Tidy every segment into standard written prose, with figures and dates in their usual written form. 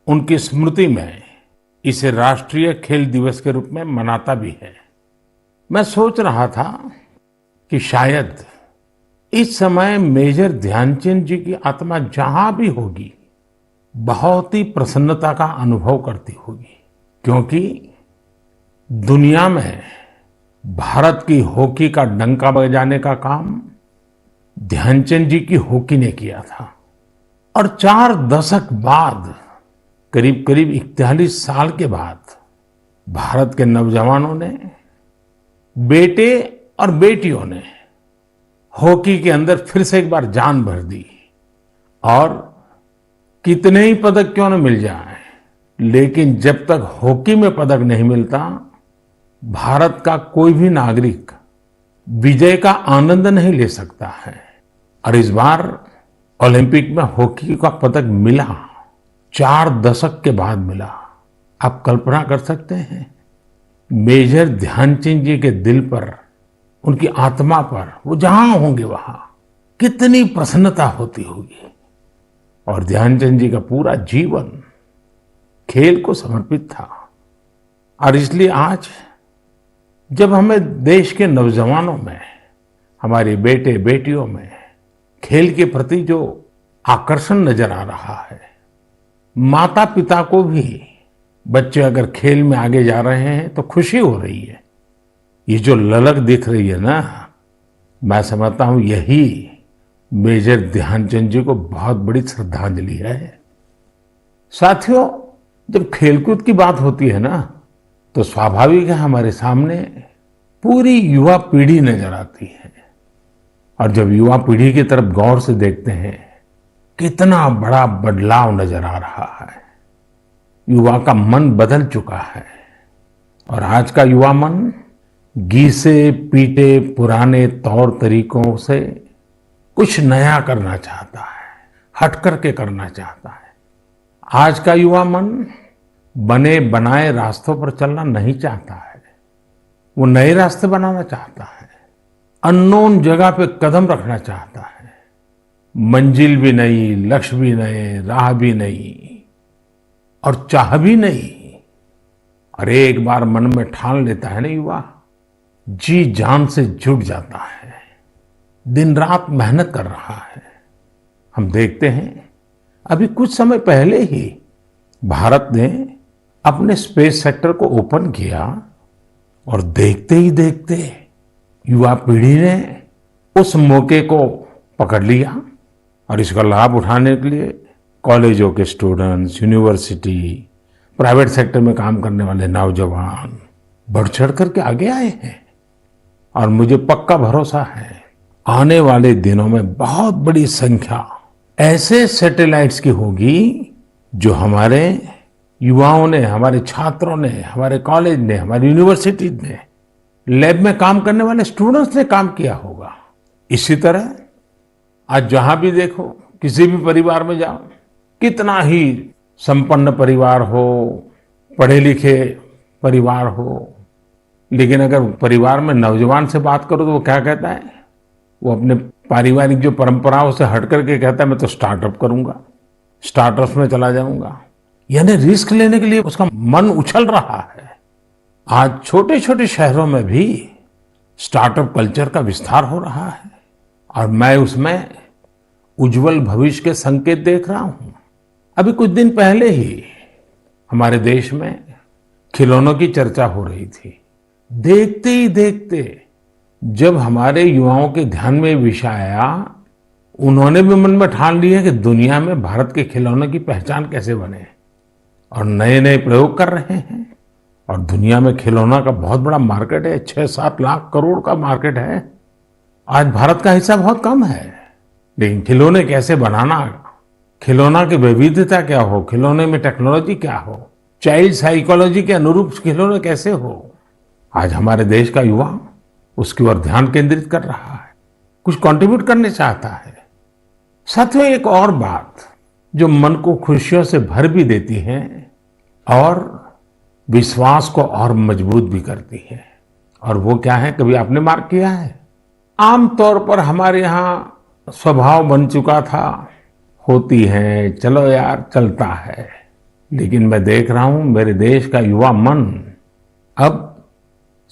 उनकी स्मृति में इसे राष्ट्रीय खेल दिवस के रूप में मनाता भी है। मैं सोच रहा था कि शायद इस समय मेजर ध्यानचंद जी की आत्मा जहां भी होगी बहुत ही प्रसन्नता का अनुभव करती होगी, क्योंकि दुनिया में भारत की हॉकी का डंका बजाने का काम ध्यानचंद जी की हॉकी ने किया था। और 4 दशक बाद, करीब करीब 41 साल के बाद, भारत के नौजवानों ने, बेटे और बेटियों ने हॉकी के अंदर फिर से एक बार जान भर दी। और कितने ही पदक क्यों न मिल जाए, लेकिन जब तक हॉकी में पदक नहीं मिलता, भारत का कोई भी नागरिक विजय का आनंद नहीं ले सकता है। और इस बार ओलंपिक में हॉकी का पदक मिला, 4 दशक के बाद मिला। आप कल्पना कर सकते हैं, मेजर ध्यानचंद जी के दिल पर, उनकी आत्मा पर, वो जहां होंगे वहां कितनी प्रसन्नता होती होगी। और ध्यानचंद जी का पूरा जीवन खेल को समर्पित था। और इसलिए आज जब हमें देश के नौजवानों में, हमारे बेटे बेटियों में खेल के प्रति जो आकर्षण नजर आ रहा है, माता पिता को भी बच्चे अगर खेल में आगे जा रहे हैं तो खुशी हो रही है। ये जो ललक दिख रही है ना, मैं समझता हूं यही मेजर ध्यानचंद जी को बहुत बड़ी श्रद्धांजलि है। साथियों, जब खेलकूद की बात होती है ना, तो स्वाभाविक है हमारे सामने पूरी युवा पीढ़ी नजर आती है। और जब युवा पीढ़ी की तरफ गौर से देखते हैं, कितना बड़ा बदलाव नजर आ रहा है। युवा का मन बदल चुका है। और आज का युवा मन घिसे पीटे पुराने तौर तरीकों से कुछ नया करना चाहता है, हट करके करना चाहता है। आज का युवा मन बने बनाए रास्तों पर चलना नहीं चाहता है, वो नए रास्ते बनाना चाहता है, अननोन जगह पे कदम रखना चाहता है। मंजिल भी नहीं, लक्ष्य भी नहीं, राह भी नहीं, और चाह भी नहीं। और एक बार मन में ठान लेता है ना युवा, जी जान से जुट जाता है, दिन रात मेहनत कर रहा है। हम देखते हैं अभी कुछ समय पहले ही भारत ने अपने स्पेस सेक्टर को ओपन किया, और देखते ही देखते युवा पीढ़ी ने उस मौके को पकड़ लिया। और इसका लाभ उठाने के लिए कॉलेजों के स्टूडेंट्स, यूनिवर्सिटी, प्राइवेट सेक्टर में काम करने वाले नौजवान बढ़ चढ़ करके आगे आए हैं। और मुझे पक्का भरोसा है, आने वाले दिनों में बहुत बड़ी संख्या ऐसे सैटेलाइट्स की होगी जो हमारे युवाओं ने, हमारे छात्रों ने, हमारे कॉलेज ने, हमारी यूनिवर्सिटी ने, लैब में काम करने वाले स्टूडेंट्स ने काम किया होगा। इसी तरह आज जहां भी देखो, किसी भी परिवार में जाओ, कितना ही संपन्न परिवार हो, पढ़े लिखे परिवार हो, लेकिन अगर परिवार में नौजवान से बात करो तो वो क्या कहता है? वो अपने पारिवारिक जो परंपराओं से हट करके कहता है मैं तो स्टार्टअप करूंगा, स्टार्टअप्स में चला जाऊंगा। यानी रिस्क लेने के लिए उसका मन उछल रहा है। आज छोटे छोटे शहरों में भी स्टार्टअप कल्चर का विस्तार हो रहा है, और मैं उसमें उज्जवल भविष्य के संकेत देख रहा हूं। अभी कुछ दिन पहले ही हमारे देश में खिलौनों की चर्चा हो रही थी। देखते ही देखते जब हमारे युवाओं के ध्यान में विषय आया, उन्होंने भी मन में ठान लिया कि दुनिया में भारत के खिलौनों की पहचान कैसे बने, और नए नए प्रयोग कर रहे हैं। और दुनिया में खिलौना का बहुत बड़ा मार्केट है, 6-7 लाख करोड़ का मार्केट है। आज भारत का हिस्सा बहुत कम है, लेकिन खिलौने कैसे बनाना, खिलौना की विविधता क्या हो, खिलौने में टेक्नोलॉजी क्या हो, चाइल्ड साइकोलॉजी के अनुरूप खिलौने कैसे हो, आज हमारे देश का युवा उसकी ओर ध्यान केंद्रित कर रहा है, कुछ कंट्रीब्यूट करने चाहता है। साथियों, एक और बात जो मन को खुशियों से भर भी देती है और विश्वास को और मजबूत भी करती है, और वो क्या है, कभी आपने मार्क किया है? आमतौर पर हमारे यहाँ स्वभाव बन चुका था, होती है, चलो यार चलता है। लेकिन मैं देख रहा हूं मेरे देश का युवा मन अब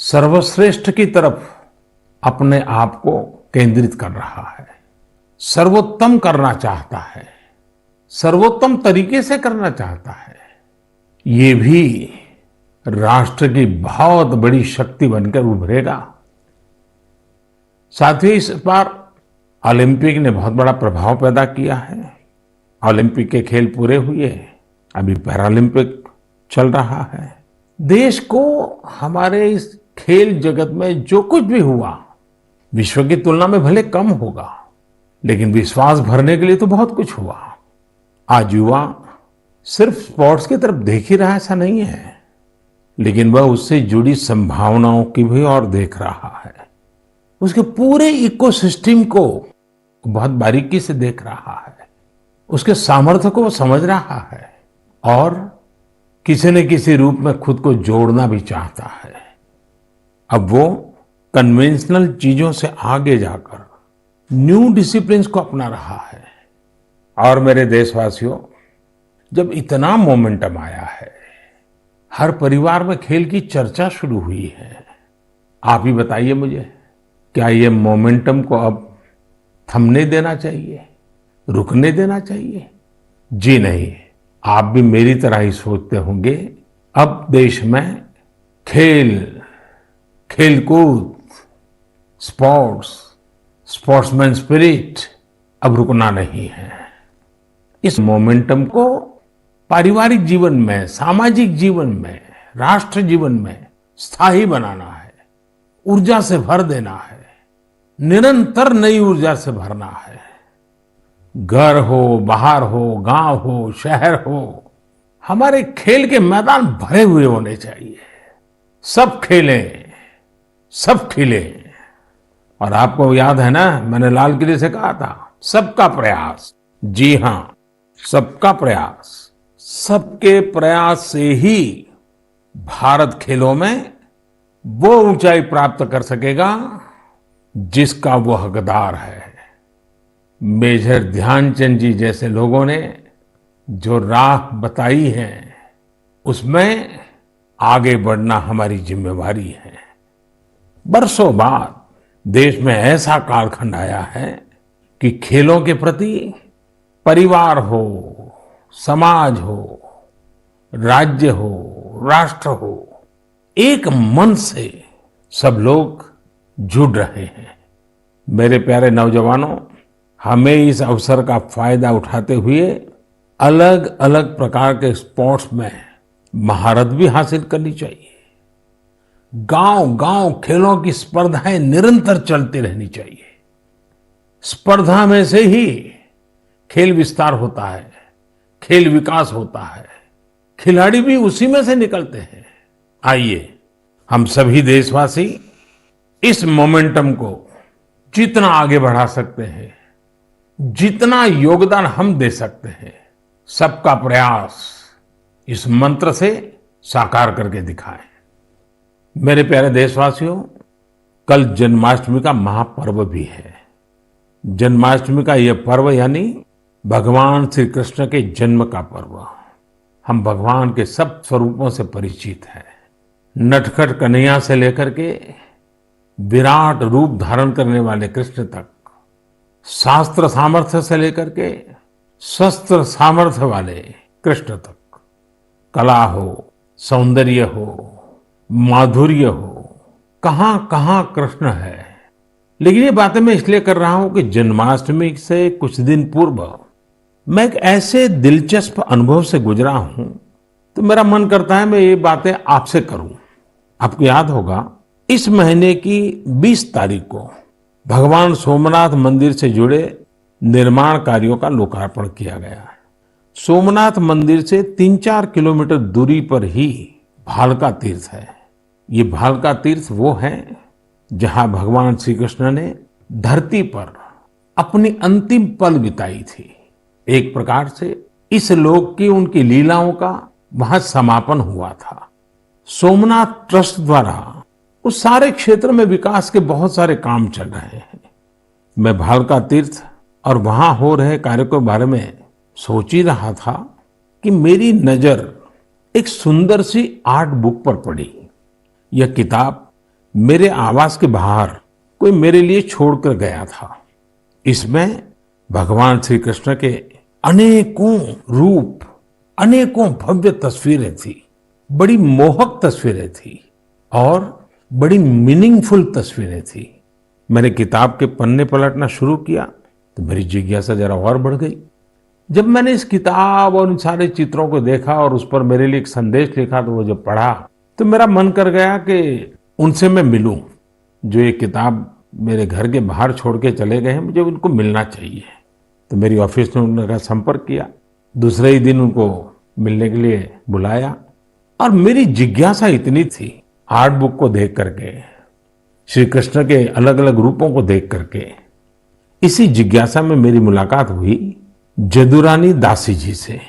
सर्वश्रेष्ठ की तरफ अपने आप को केंद्रित कर रहा है, सर्वोत्तम करना चाहता है, सर्वोत्तम तरीके से करना चाहता है। ये भी राष्ट्र की बहुत बड़ी शक्ति बनकर उभरेगा। साथ ही इस बार ओलंपिक ने बहुत बड़ा प्रभाव पैदा किया है। ओलंपिक के खेल पूरे हुए, अभी पैरालंपिक चल रहा है। देश को हमारे इस खेल जगत में जो कुछ भी हुआ विश्व की तुलना में भले कम होगा, लेकिन विश्वास भरने के लिए तो बहुत कुछ हुआ। आज युवा सिर्फ स्पोर्ट्स की तरफ देख ही रहा ऐसा नहीं है, लेकिन वह उससे जुड़ी संभावनाओं की भी ओर देख रहा है। उसके पूरे इकोसिस्टम को बहुत बारीकी से देख रहा है, उसके सामर्थ्य को वो समझ रहा है और किसी न किसी रूप में खुद को जोड़ना भी चाहता है। अब वो कन्वेंशनल चीजों से आगे जाकर न्यू डिसिप्लिन्स को अपना रहा है। और मेरे देशवासियों, जब इतना मोमेंटम आया है, हर परिवार में खेल की चर्चा शुरू हुई है, आप ही बताइए मुझे, क्या ये मोमेंटम को अब थमने देना चाहिए, रुकने देना चाहिए? जी नहीं, आप भी मेरी तरह ही सोचते होंगे। अब देश में खेलकूद, स्पोर्ट्स, स्पोर्ट्समैन स्पिरिट अब रुकना नहीं है। इस मोमेंटम को पारिवारिक जीवन में, सामाजिक जीवन में, राष्ट्र जीवन में स्थायी बनाना है, ऊर्जा से भर देना है, निरंतर नई ऊर्जा से भरना है। घर हो, बाहर हो, गांव हो, शहर हो, हमारे खेल के मैदान भरे हुए होने चाहिए। सब खेलें, सब खिलें। और आपको याद है ना, मैंने लाल किले से कहा था, सबका प्रयास। जी हां, सबका प्रयास। सबके प्रयास से ही भारत खेलों में वो ऊंचाई प्राप्त कर सकेगा जिसका वो हकदार है। मेजर ध्यानचंद जी जैसे लोगों ने जो राह बताई है, उसमें आगे बढ़ना हमारी जिम्मेवारी है। बरसों बाद देश में ऐसा कालखंड आया है कि खेलों के प्रति परिवार हो, समाज हो, राज्य हो, राष्ट्र हो, एक मन से सब लोग जुड़ रहे हैं। मेरे प्यारे नौजवानों, हमें इस अवसर का फायदा उठाते हुए अलग अलग प्रकार के स्पोर्ट्स में महारत भी हासिल करनी चाहिए। गांव गांव खेलों की स्पर्धाएं निरंतर चलती रहनी चाहिए। स्पर्धा में से ही खेल विस्तार होता है, खेल विकास होता है, खिलाड़ी भी उसी में से निकलते हैं। आइए हम सभी देशवासी इस मोमेंटम को जितना आगे बढ़ा सकते हैं, जितना योगदान हम दे सकते हैं, सबका प्रयास, इस मंत्र से साकार करके दिखाएं। मेरे प्यारे देशवासियों, कल जन्माष्टमी का महापर्व भी है। जन्माष्टमी का यह पर्व यानी भगवान श्री कृष्ण के जन्म का पर्व। हम भगवान के सब स्वरूपों से परिचित हैं। नटखट कन्हैया से लेकर के विराट रूप धारण करने वाले कृष्ण तक, शास्त्र सामर्थ्य से लेकर के शस्त्र सामर्थ्य वाले कृष्ण तक, कला हो, सौंदर्य हो, माधुर्य हो, कहां कहां कृष्ण है। लेकिन ये बातें मैं इसलिए कर रहा हूं कि जन्माष्टमी से कुछ दिन पूर्व मैं एक ऐसे दिलचस्प अनुभव से गुजरा हूं, तो मेरा मन करता है मैं ये बातें आपसे करूं। आपको याद होगा, इस महीने की 20 तारीख को भगवान सोमनाथ मंदिर से जुड़े निर्माण कार्यों का लोकार्पण किया गया है। सोमनाथ मंदिर से 3-4 किलोमीटर दूरी पर ही भालका तीर्थ है। ये भालका तीर्थ वो है जहां भगवान श्री कृष्ण ने धरती पर अपनी अंतिम पल बिताई थी। एक प्रकार से इस लोक की उनकी लीलाओं का वहां समापन हुआ था। सोमनाथ ट्रस्ट द्वारा उस सारे क्षेत्र में विकास के बहुत सारे काम चल रहे हैं। मैं भालका तीर्थ और वहां हो रहे कार्य के बारे में सोच ही रहा था कि मेरी नजर एक सुंदर सी आर्ट बुक पर पड़ी। यह किताब मेरे आवास के बाहर कोई मेरे लिए छोड़कर गया था। इसमें भगवान श्री कृष्ण के अनेकों रूप, अनेकों भव्य तस्वीरें थी, बड़ी मोहक तस्वीरें थी और बड़ी मीनिंगफुल तस्वीरें थी। मैंने किताब के पन्ने पलटना शुरू किया तो मेरी जिज्ञासा जरा और बढ़ गई। जब मैंने इस किताब और इन सारे चित्रों को देखा और उस पर मेरे लिए एक संदेश लिखा तो वो जब पढ़ा तो मेरा मन कर गया कि उनसे मैं मिलूं। जो ये किताब मेरे घर के बाहर छोड़ के चले गए हैं, मुझे उनको मिलना चाहिए। तो मेरी ऑफिस ने उनका संपर्क किया, दूसरे ही दिन उनको मिलने के लिए बुलाया और मेरी जिज्ञासा इतनी थी आर्ट बुक को देख करके, श्री कृष्ण के अलग अलग रूपों को देख करके। इसी जिज्ञासा में मेरी मुलाकात हुई जदुरानी दासी जी से।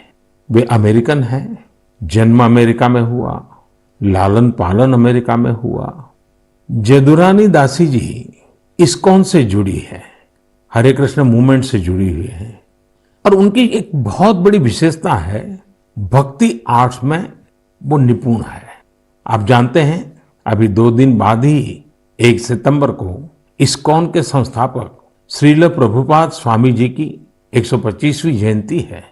वे अमेरिकन हैं, जन्म अमेरिका में हुआ, लालन पालन अमेरिका में हुआ। जदुरानी दासी जी इस्कॉन से जुड़ी है, हरे कृष्ण मूवमेंट से जुड़ी हुई है और उनकी एक बहुत बड़ी विशेषता है, भक्ति आर्ट्स में वो निपुण है। आप जानते हैं अभी 2 दिन बाद ही 1 सितंबर को इस्कॉन के संस्थापक श्रील प्रभुपाद स्वामी जी की 125वीं जयंती है।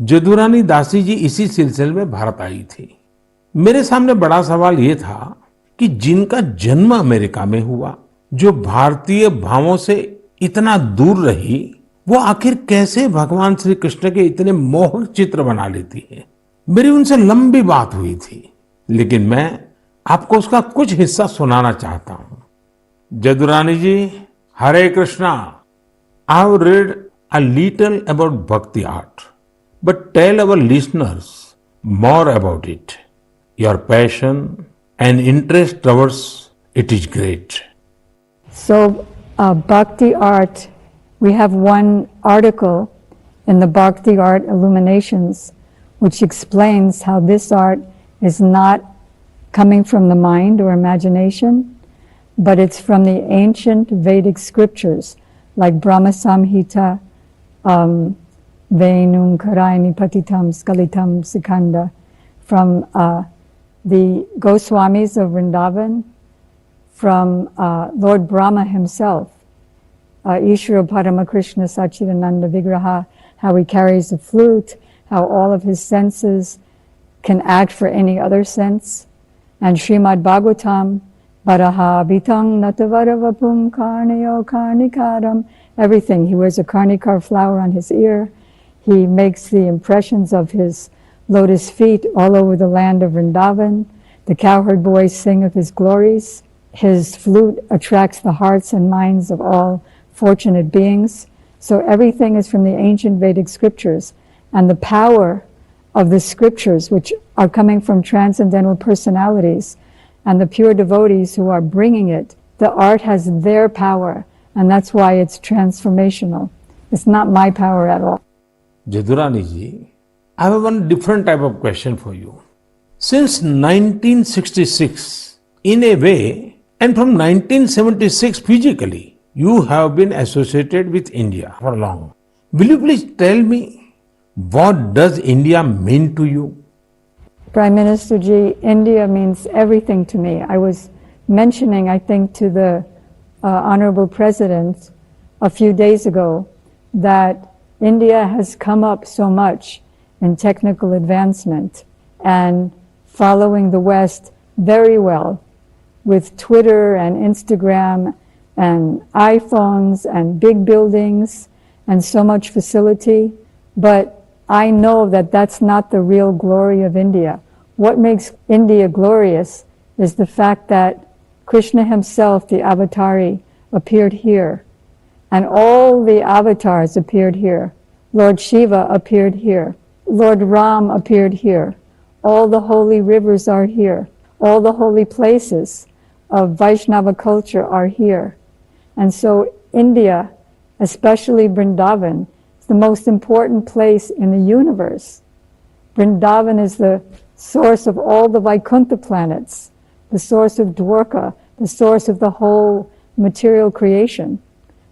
जदुरानी दासी जी इसी सिलसिले में भारत आई थी। मेरे सामने बड़ा सवाल ये था कि जिनका जन्म अमेरिका में हुआ, जो भारतीय भावों से इतना दूर रही, वो आखिर कैसे भगवान श्री कृष्ण के इतने मोहक चित्र बना लेती है। मेरी उनसे लंबी बात हुई थी, लेकिन मैं आपको उसका कुछ हिस्सा सुनाना चाहता हूं। Jadurani ji, Hare Krishna. I have read a little about bhakti art, but tell our listeners more about it. Your passion and interest towards it is great. So, bhakti art, we have one article in the Bhakti Art Illuminations which explains how this art is not coming from the mind or imagination, but it's from the ancient Vedic scriptures like Brahma Samhita, Venum Karaini Patitam Skalitam Sikanda, from the Goswamis of Vrindavan, from Lord Brahma himself, Ishvara Paramakrishna Sachidananda Vigraha, how he carries a flute, how all of his senses can act for any other sense, and Srimad Bhagavatam, Varaha Bitang Natavaravapum Karnayo Karnikaram, everything. He wears a karnikar flower on his ear. He makes the impressions of his lotus feet all over the land of Vrindavan. The cowherd boys sing of his glories. His flute attracts the hearts and minds of all fortunate beings. So everything is from the ancient Vedic scriptures. And the power of the scriptures, which are coming from transcendental personalities, and the pure devotees who are bringing it, the art has their power, and that's why it's transformational. It's not my power at all. Jadurani ji, I have one different type of question for you. Since 1966, in a way, and from 1976 physically, you have been associated with India for long. Will you please tell me, what does India mean to you? Prime Minister Ji, India means everything to me. I was mentioning, I think, to the Honorable President a few days ago that India has come up so much in technical advancement and following the West very well with Twitter and Instagram and iPhones and big buildings and so much facility. But I know that that's not the real glory of India. What makes India glorious is the fact that Krishna himself, the Avatari, appeared here. And all the avatars appeared here. Lord Shiva appeared here. Lord Ram appeared here. All the holy rivers are here. All the holy places of Vaishnava culture are here. And so India, especially Vrindavan, is the most important place in the universe. Vrindavan is the source of all the Vaikuntha planets, the source of Dwarka, the source of the whole material creation.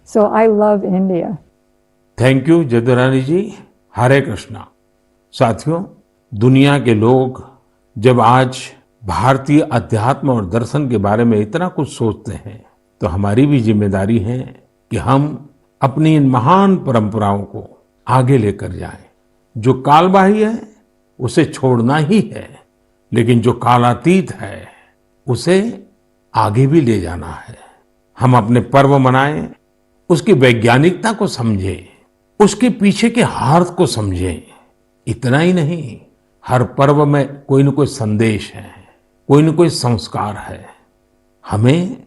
So I love India. Thank you, Jadurani ji. Hare Krishna. साथियों, दुनिया के लोग जब आज भारतीय अध्यात्म और दर्शन के बारे में इतना कुछ सोचते हैं, तो हमारी भी जिम्मेदारी है कि हम अपनी इन महान परंपराओं को आगे लेकर जाएं। जो कालबाह्य है उसे छोड़ना ही है, लेकिन जो कालातीत है उसे आगे भी ले जाना है। हम अपने पर्व मनाएं, उसकी वैज्ञानिकता को समझें, उसके पीछे के अर्थ को समझें। इतना ही नहीं, हर पर्व में कोई न कोई संदेश है, कोई न कोई संस्कार है। हमें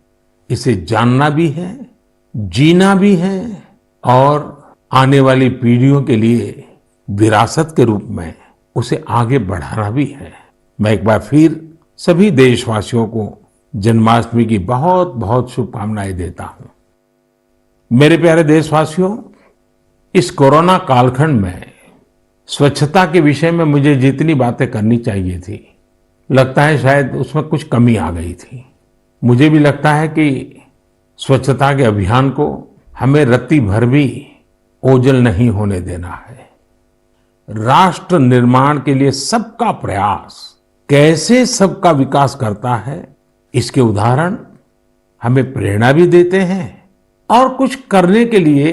इसे जानना भी है, जीना भी है और आने वाली पीढ़ियों के लिए विरासत के रूप में उसे आगे बढ़ाना भी है। मैं एक बार फिर सभी देशवासियों को जन्माष्टमी की बहुत बहुत शुभकामनाएं देता हूं। मेरे प्यारे देशवासियों, इस कोरोना कालखंड में स्वच्छता के विषय में मुझे जितनी बातें करनी चाहिए थी, लगता है शायद उसमें कुछ कमी आ गई थी। मुझे भी लगता है कि स्वच्छता के अभियान को हमें रत्ती भर भी ओझल नहीं होने देना है। राष्ट्र निर्माण के लिए सबका प्रयास कैसे सबका विकास करता है, इसके उदाहरण हमें प्रेरणा भी देते हैं और कुछ करने के लिए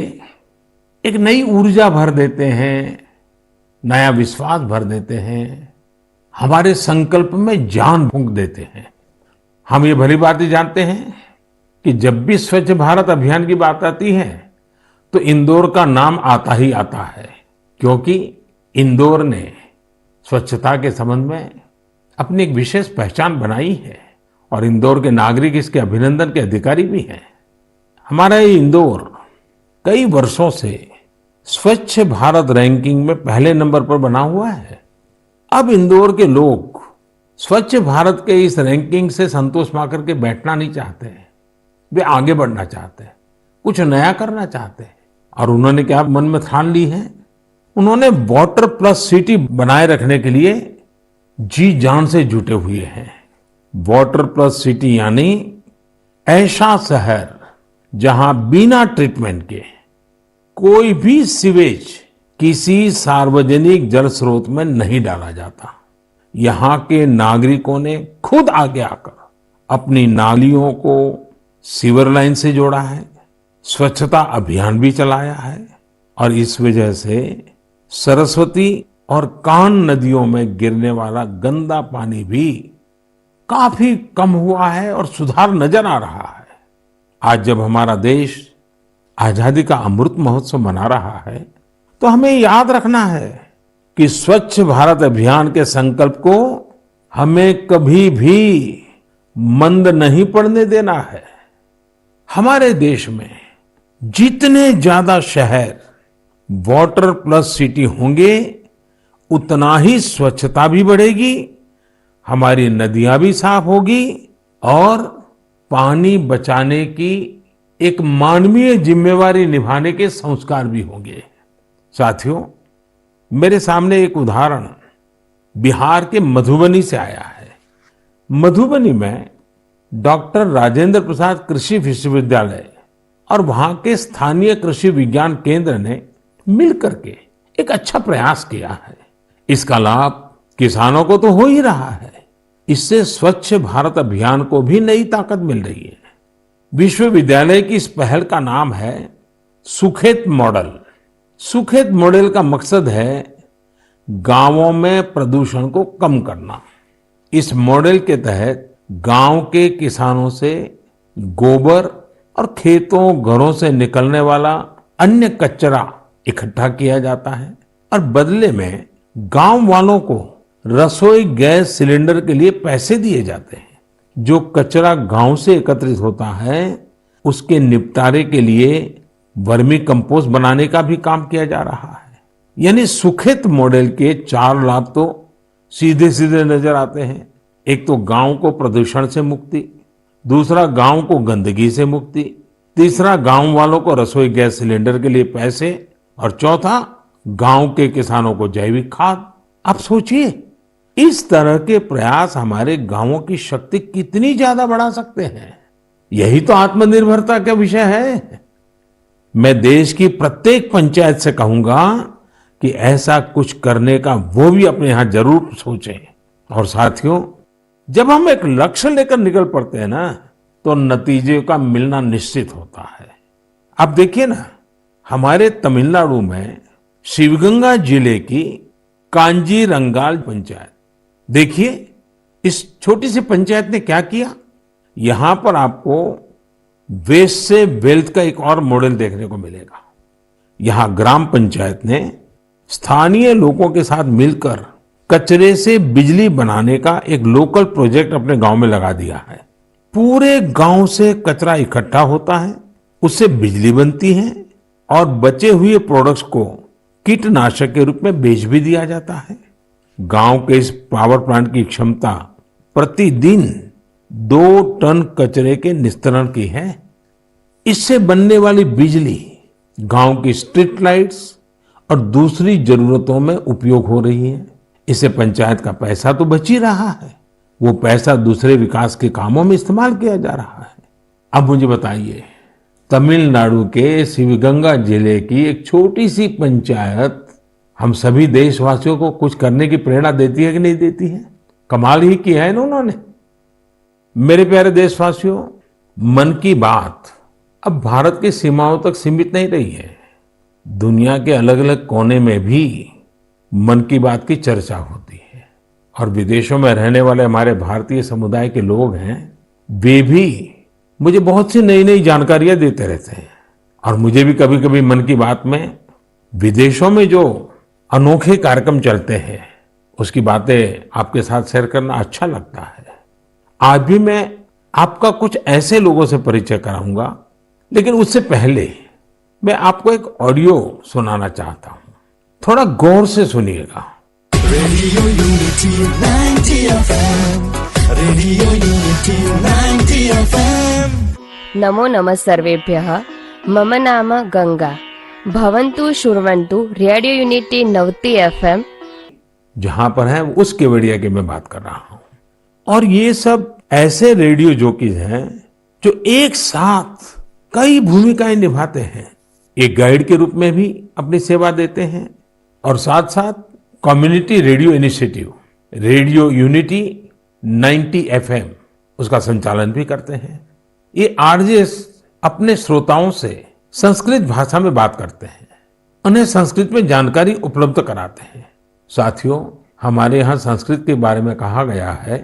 एक नई ऊर्जा भर देते हैं, नया विश्वास भर देते हैं, हमारे संकल्प में जान फूंक देते हैं। हम ये भली बात ही जानते हैं कि जब भी स्वच्छ भारत अभियान की बात आती है तो इंदौर का नाम आता ही आता है, क्योंकि इंदौर ने स्वच्छता के संबंध में अपनी एक विशेष पहचान बनाई है और इंदौर के नागरिक इसके अभिनंदन के अधिकारी भी हैं। हमारा ये इंदौर कई वर्षों से स्वच्छ भारत रैंकिंग में पहले नंबर पर बना हुआ है। अब इंदौर के लोग स्वच्छ भारत के इस रैंकिंग से संतोष पाकर के बैठना नहीं चाहते हैं, वे आगे बढ़ना चाहते हैं, कुछ नया करना चाहते हैं। और उन्होंने क्या मन में ठान ली है, उन्होंने वाटर प्लस सिटी बनाए रखने के लिए जी जान से जुटे हुए हैं। वाटर प्लस सिटी यानी ऐसा शहर जहां बिना ट्रीटमेंट के कोई भी सीवेज किसी सार्वजनिक जल स्रोत में नहीं डाला जाता। यहाँ के नागरिकों ने खुद आगे आकर अपनी नालियों को सीवर लाइन से जोड़ा है, स्वच्छता अभियान भी चलाया है और इस वजह से सरस्वती और कान नदियों में गिरने वाला गंदा पानी भी काफी कम हुआ है और सुधार नजर आ रहा है। आज जब हमारा देश आजादी का अमृत महोत्सव मना रहा है तो हमें याद रखना है कि स्वच्छ भारत अभियान के संकल्प को हमें कभी भी मंद नहीं पड़ने देना है। हमारे देश में जितने ज्यादा शहर वाटर प्लस सिटी होंगे उतना ही स्वच्छता भी बढ़ेगी, हमारी नदियां भी साफ होगी और पानी बचाने की एक मानवीय जिम्मेवारी निभाने के संस्कार भी होंगे। साथियों, मेरे सामने एक उदाहरण बिहार के मधुबनी से आया है। मधुबनी में डॉक्टर राजेंद्र प्रसाद कृषि विश्वविद्यालय और वहां के स्थानीय कृषि विज्ञान केंद्र ने मिलकर के एक अच्छा प्रयास किया है। इसका लाभ किसानों को तो हो ही रहा है, इससे स्वच्छ भारत अभियान को भी नई ताकत मिल रही है। विश्वविद्यालय की इस पहल का नाम है सुखेत मॉडल। सुखेत मॉडल का मकसद है गांवों में प्रदूषण को कम करना। इस मॉडल के तहत गांव के किसानों से गोबर और खेतों घरों से निकलने वाला अन्य कचरा इकट्ठा किया जाता है और बदले में गांव वालों को रसोई गैस सिलेंडर के लिए पैसे दिए जाते हैं। जो कचरा गांव से एकत्रित होता है उसके निपटारे के लिए वर्मी कंपोस्ट बनाने का भी काम किया जा रहा है। यानी सुखेत मॉडल के 4 लाभ तो सीधे सीधे नजर आते हैं। एक तो गांव को प्रदूषण से मुक्ति, दूसरा गांव को गंदगी से मुक्ति, तीसरा गांव वालों को रसोई गैस सिलेंडर के लिए पैसे और चौथा गांव के किसानों को जैविक खाद। आप सोचिए, इस तरह के प्रयास हमारे गांवों की शक्ति कितनी ज्यादा बढ़ा सकते हैं। यही तो आत्मनिर्भरता का विषय है। मैं देश की प्रत्येक पंचायत से कहूंगा कि ऐसा कुछ करने का वो भी अपने यहाँ जरूर सोचें। और साथियों, जब हम एक लक्ष्य लेकर निकल पड़ते हैं ना, तो नतीजे का मिलना निश्चित होता है। आप देखिए ना, हमारे तमिलनाडु में शिवगंगा जिले की कांजीरंगाल पंचायत, देखिए इस छोटी सी पंचायत ने क्या किया। यहां पर आपको वेस्ट से वेल्थ का एक और मॉडल देखने को मिलेगा। यहां ग्राम पंचायत ने स्थानीय लोगों के साथ मिलकर कचरे से बिजली बनाने का एक लोकल प्रोजेक्ट अपने गांव में लगा दिया है। पूरे गांव से कचरा इकट्ठा होता है, उससे बिजली बनती है और बचे हुए प्रोडक्ट्स को कीटनाशक के रूप में बेच भी दिया जाता है। गांव के इस पावर प्लांट की क्षमता प्रतिदिन 2 टन कचरे के निस्तारण की है। इससे बनने वाली बिजली गांव की स्ट्रीट लाइट्स और दूसरी जरूरतों में उपयोग हो रही है। इससे पंचायत का पैसा तो बच ही रहा है, वो पैसा दूसरे विकास के कामों में इस्तेमाल किया जा रहा है। अब मुझे बताइए, तमिलनाडु के शिवगंगा जिले की एक छोटी सी पंचायत हम सभी देशवासियों को कुछ करने की प्रेरणा देती है कि नहीं देती है? कमाल ही किया है ना उन्होंने। मेरे प्यारे देशवासियों, मन की बात अब भारत की सीमाओं तक सीमित नहीं रही है। दुनिया के अलग अलग कोने में भी मन की बात की चर्चा होती है और विदेशों में रहने वाले हमारे भारतीय समुदाय के लोग हैं, वे भी मुझे बहुत सी नई नई जानकारियां देते रहते हैं। और मुझे भी कभी कभी मन की बात में विदेशों में जो अनोखे कार्यक्रम चलते हैं उसकी बातें आपके साथ शेयर करना अच्छा लगता है। आज भी मैं आपका कुछ ऐसे लोगों से परिचय कराऊंगा, लेकिन उससे पहले मैं आपको एक ऑडियो सुनाना चाहता हूं। थोड़ा गौर से सुनिएगा। Radio unity 90 FM, radio unity 90 FM। नमो नमः सर्वेभ्यः। मम नाम गंगा। भवन्तु शृण्वन्तु रेडियो यूनिटी 90 FM। जहां पर है उस केवड़िया की मैं बात कर रहा हूं। और ये सब ऐसे रेडियो जॉकीज हैं जो एक साथ कई भूमिकाएं निभाते हैं। एक गाइड के रूप में भी अपनी सेवा देते हैं और साथ साथ community radio initiative radio unity 90 FM उसका संचालन भी करते हैं। ये आरजेस अपने श्रोताओं से संस्कृत भाषा में बात करते हैं, उन्हें संस्कृत में जानकारी उपलब्ध कराते हैं। साथियों, हमारे यहाँ संस्कृत के बारे में कहा गया है,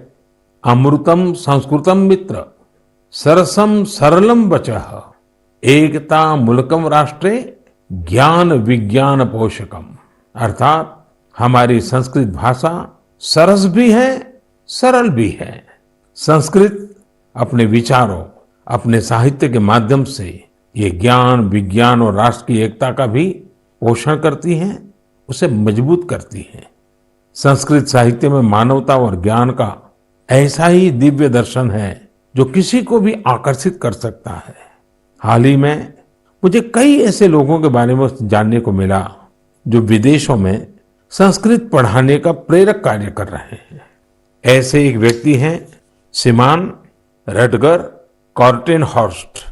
अमृतम संस्कृतम मित्र सरसम सरलम वचः एकता मूलकम राष्ट्रे ज्ञान विज्ञान पोषकम। अर्थात हमारी संस्कृत भाषा सरस भी है, सरल भी है। संस्कृत अपने विचारों, अपने साहित्य के माध्यम से ये ज्ञान विज्ञान और राष्ट्र की एकता का भी पोषण करती है, उसे मजबूत करती है। संस्कृत साहित्य में मानवता और ज्ञान का ऐसा ही दिव्य दर्शन है जो किसी को भी आकर्षित कर सकता है। हाल ही में मुझे कई ऐसे लोगों के बारे में जानने को मिला जो विदेशों में संस्कृत पढ़ाने का प्रेरक कार्य कर रहे हैं। ऐसे एक व्यक्ति हैं श्रीमान रटगर कॉर्टेनहॉर्स्ट,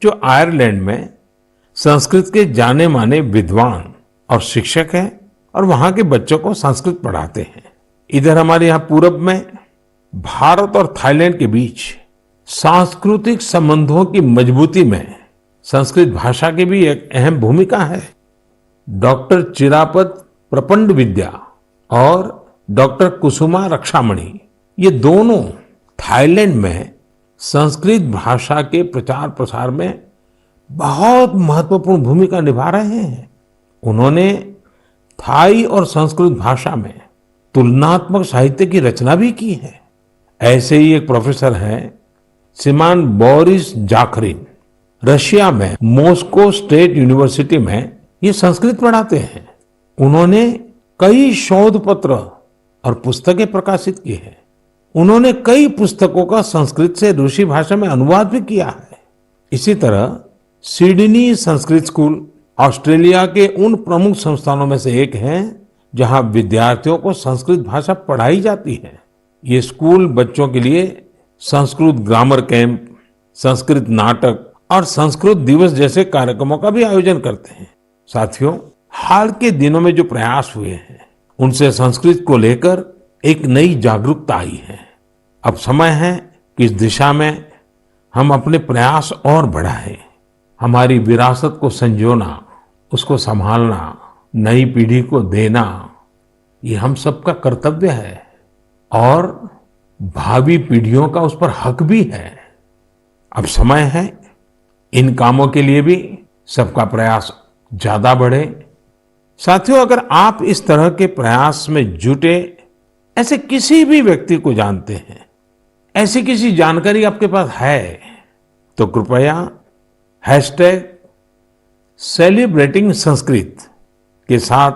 जो आयरलैंड में संस्कृत के जाने माने विद्वान और शिक्षक हैं और वहां के बच्चों को संस्कृत पढ़ाते हैं। इधर हमारे यहाँ पूरब में भारत और थाईलैंड के बीच सांस्कृतिक संबंधों की मजबूती में संस्कृत भाषा की भी एक अहम भूमिका है। डॉक्टर चिरापत प्रपंड विद्या और डॉक्टर कुसुमा रक्षामणि, ये दोनों थाईलैंड में संस्कृत भाषा के प्रचार प्रसार में बहुत महत्वपूर्ण भूमिका निभा रहे हैं। उन्होंने थाई और संस्कृत भाषा में तुलनात्मक साहित्य की रचना भी की है। ऐसे ही एक प्रोफेसर हैं श्रीमान बोरिस जाखरिन, रशिया में मॉस्को स्टेट यूनिवर्सिटी में ये संस्कृत पढ़ाते हैं। उन्होंने कई शोध पत्र और पुस्तकें प्रकाशित की हैं। उन्होंने कई पुस्तकों का संस्कृत से रूसी भाषा में अनुवाद भी किया है। इसी तरह सिडनी संस्कृत स्कूल ऑस्ट्रेलिया के उन प्रमुख संस्थानों में से एक है जहां विद्यार्थियों को संस्कृत भाषा पढ़ाई जाती है। ये स्कूल बच्चों के लिए संस्कृत ग्रामर कैंप, संस्कृत नाटक और संस्कृत दिवस जैसे कार्यक्रमों का भी आयोजन करते हैं। साथियों, हाल के दिनों में जो प्रयास हुए हैं उनसे संस्कृत को लेकर एक नई जागरूकता आई है। अब समय है कि इस दिशा में हम अपने प्रयास और बढ़ाएं। हमारी विरासत को संजोना, उसको संभालना, नई पीढ़ी को देना, ये हम सबका कर्तव्य है और भावी पीढ़ियों का उस पर हक भी है। अब समय है इन कामों के लिए भी सबका प्रयास ज्यादा बढ़े। साथियों, अगर आप इस तरह के प्रयास में जुटे ऐसे किसी भी व्यक्ति को जानते हैं, ऐसी किसी जानकारी आपके पास है, तो कृपया #सेलिब्रेटिंग संस्कृत के साथ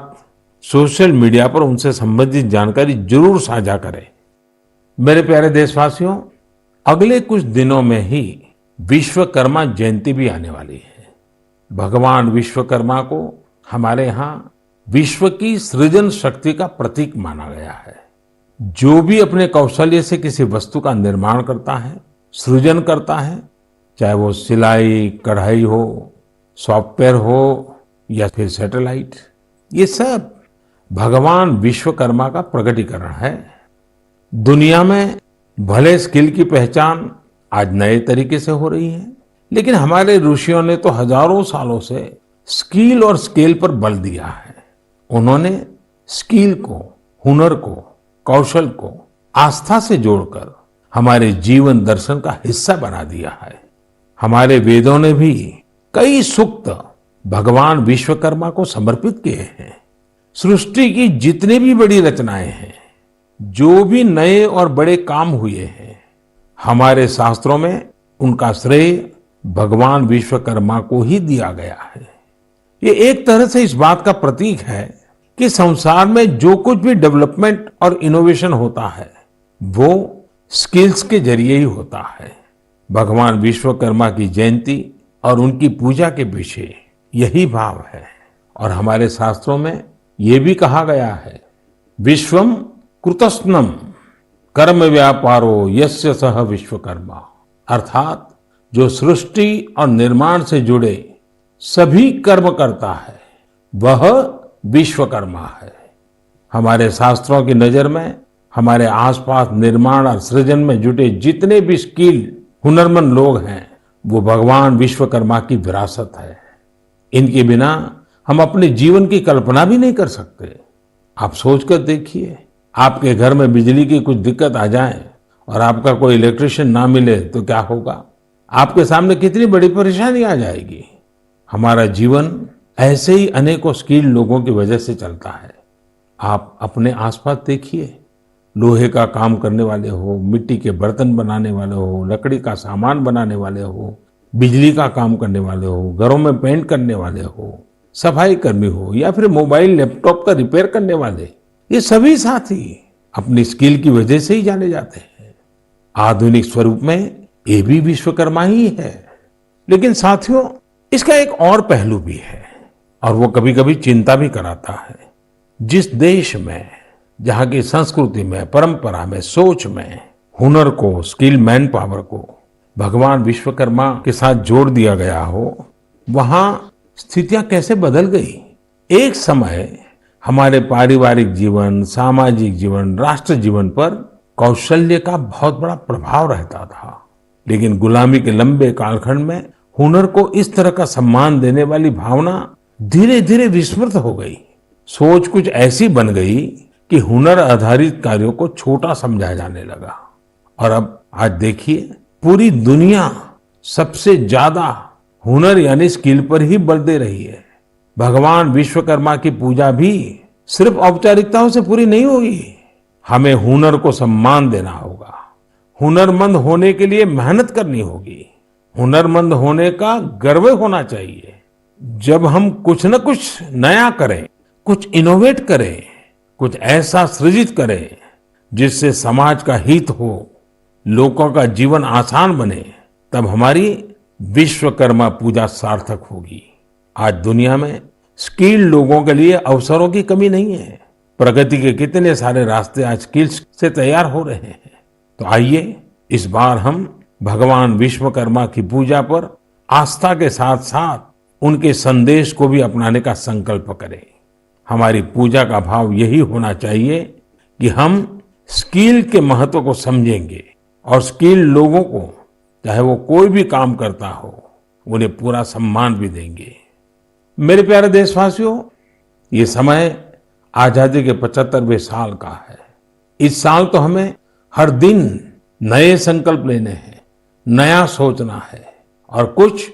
सोशल मीडिया पर उनसे संबंधित जानकारी जरूर साझा करें। मेरे प्यारे देशवासियों, अगले कुछ दिनों में ही विश्वकर्मा जयंती भी आने वाली है। भगवान विश्वकर्मा को हमारे यहाँ विश्व की सृजन शक्ति का प्रतीक माना गया है। जो भी अपने कौशल्य से किसी वस्तु का निर्माण करता है, सृजन करता है, चाहे वो सिलाई कढ़ाई हो, सॉफ्टवेयर हो या फिर सैटेलाइट, ये सब भगवान विश्वकर्मा का प्रकटीकरण है। दुनिया में भले स्किल की पहचान आज नए तरीके से हो रही है, लेकिन हमारे ऋषियों ने तो हजारों सालों से स्किल और स्केल पर बल दिया है। उन्होंने स्किल को, हुनर को, कौशल को आस्था से जोड़कर हमारे जीवन दर्शन का हिस्सा बना दिया है। हमारे वेदों ने भी कई सूक्त भगवान विश्वकर्मा को समर्पित किए हैं। सृष्टि की जितनी भी बड़ी रचनाएं हैं, जो भी नए और बड़े काम हुए हैं, हमारे शास्त्रों में उनका श्रेय भगवान विश्वकर्मा को ही दिया गया है। ये एक तरह से इस बात का प्रतीक है कि संसार में जो कुछ भी डेवलपमेंट और इनोवेशन होता है वो स्किल्स के जरिए ही होता है। भगवान विश्वकर्मा की जयंती और उनकी पूजा के पीछे यही भाव है। और हमारे शास्त्रों में ये भी कहा गया है, विश्वम कृतस्नम कर्म व्यापारो यस्य सह विश्वकर्मा, अर्थात जो सृष्टि और निर्माण से जुड़े सभी कर्म करता है वह विश्वकर्मा है। हमारे शास्त्रों की नजर में हमारे आसपास निर्माण और सृजन में जुटे जितने भी स्किल हुनरमंद लोग हैं वो भगवान विश्वकर्मा की विरासत है। इनके बिना हम अपने जीवन की कल्पना भी नहीं कर सकते। आप सोचकर देखिए, आपके घर में बिजली की कुछ दिक्कत आ जाए और आपका कोई इलेक्ट्रिशियन ना मिले तो क्या होगा? आपके सामने कितनी बड़ी परेशानी आ जाएगी। हमारा जीवन ऐसे ही अनेकों स्किल लोगों की वजह से चलता है। आप अपने आसपास देखिए, लोहे का काम करने वाले हो, मिट्टी के बर्तन बनाने वाले हो, लकड़ी का सामान बनाने वाले हो, बिजली का काम करने वाले हो, घरों में पेंट करने वाले हो, सफाई कर्मी हो या फिर मोबाइल लैपटॉप का रिपेयर करने वाले, ये सभी साथी अपनी स्किल की वजह से ही जाने जाते हैं। आधुनिक स्वरूप में ये भी विश्वकर्मा ही है। लेकिन साथियों, इसका एक और पहलू भी है और वो कभी कभी चिंता भी कराता है। जिस देश में, जहां की संस्कृति में, परंपरा में, सोच में हुनर को, स्किल मैन पावर को भगवान विश्वकर्मा के साथ जोड़ दिया गया हो, वहां स्थितियां कैसे बदल गई। एक समय हमारे पारिवारिक जीवन, सामाजिक जीवन, राष्ट्र जीवन पर कौशल्य का बहुत बड़ा प्रभाव रहता था। लेकिन गुलामी के लंबे कालखंड में हुनर को इस तरह का सम्मान देने वाली भावना धीरे धीरे विस्मृत हो गई। सोच कुछ ऐसी बन गई कि हुनर आधारित कार्यों को छोटा समझा जाने लगा। और अब आज देखिए, पूरी दुनिया सबसे ज्यादा हुनर यानी स्किल पर ही बल दे रही है। भगवान विश्वकर्मा की पूजा भी सिर्फ औपचारिकताओं से पूरी नहीं होगी। हमें हुनर को सम्मान देना होगा। हुनरमंद होने के लिए मेहनत करनी होगी। हुनरमंद होने का गर्व होना चाहिए। जब हम कुछ न कुछ नया करें, कुछ इनोवेट करें, कुछ ऐसा सृजित करें जिससे समाज का हित हो, लोगों का जीवन आसान बने, तब हमारी विश्वकर्मा पूजा सार्थक होगी। आज दुनिया में स्किल लोगों के लिए अवसरों की कमी नहीं है। प्रगति के कितने सारे रास्ते आज स्किल्स से तैयार हो रहे हैं। तो आइए इस बार हम भगवान विश्वकर्मा की पूजा पर आस्था के साथ साथ उनके संदेश को भी अपनाने का संकल्प करें। हमारी पूजा का भाव यही होना चाहिए कि हम स्किल के महत्व को समझेंगे और स्किल लोगों को, चाहे वो कोई भी काम करता हो, उन्हें पूरा सम्मान भी देंगे। मेरे प्यारे देशवासियों, ये समय आजादी के 75वें साल का है। इस साल तो हमें हर दिन नए संकल्प लेने हैं, नया सोचना है और कुछ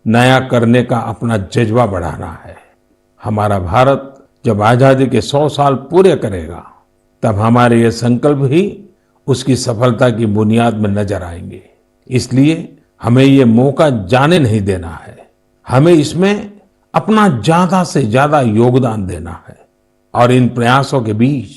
नया करने का अपना जज्बा बढ़ाना है। हमारा भारत जब आजादी के 100 साल पूरे करेगा, तब हमारे ये संकल्प ही उसकी सफलता की बुनियाद में नजर आएंगे। इसलिए हमें ये मौका जाने नहीं देना है। हमें इसमें अपना ज्यादा से ज्यादा योगदान देना है। और इन प्रयासों के बीच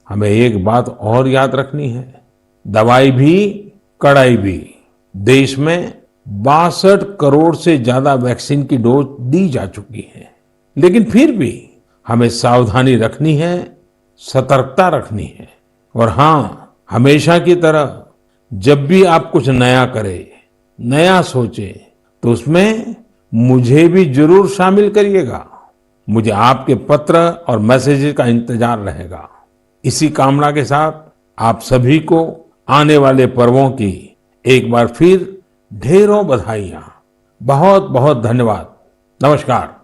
हमें एक बात और याद रखनी है, दवाई भी कड़ाई भी। देश में 62 करोड़ से ज्यादा वैक्सीन की डोज दी जा चुकी है, लेकिन फिर भी हमें सावधानी रखनी है, सतर्कता रखनी है। और हाँ, हमेशा की तरह जब भी आप कुछ नया करें, नया सोचें, तो उसमें मुझे भी जरूर शामिल करिएगा। मुझे आपके पत्र और मैसेजेस का इंतजार रहेगा। इसी कामना के साथ आप सभी को आने वाले पर्वों की एक बार फिर ढेरों बधाइयां। बहुत बहुत धन्यवाद। नमस्कार।